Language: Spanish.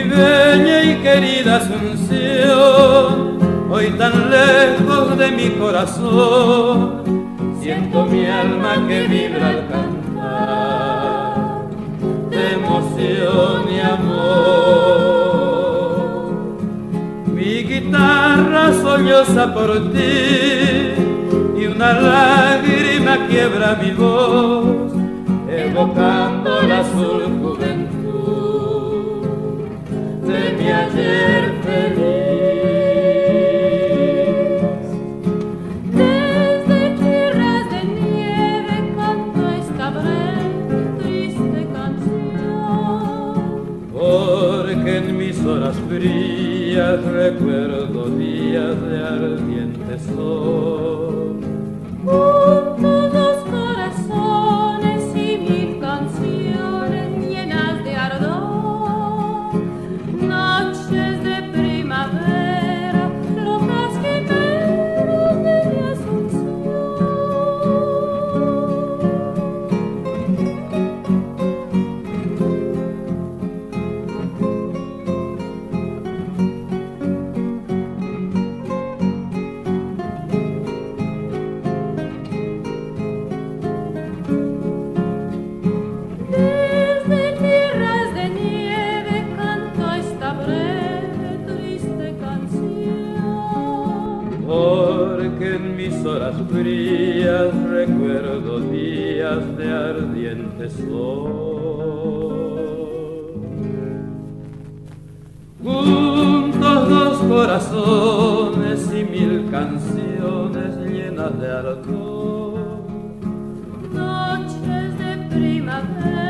bella y querida Asunción, hoy tan lejos de mi corazón, siento mi alma que vibra al cantar de emoción y amor. Mi guitarra solloza por ti y una lágrima quiebra mi voz, evocando la azul juventud de mi ayer feliz. Desde tierras de nieve canto esta breve, triste canción, Porque en mis horas frías recuerdo días de ardiente sol. juntos dos corazones y mil canciones llenas de ardor, noches de primavera, locas quimeras de mi Asunción. Desde tierras de nieve canto esta breve, triste canción. Porque en mis horas frías recuerdo días de ardiente sol. Juntos dos corazones y mil canciones llenas de ardor. Noches de primavera,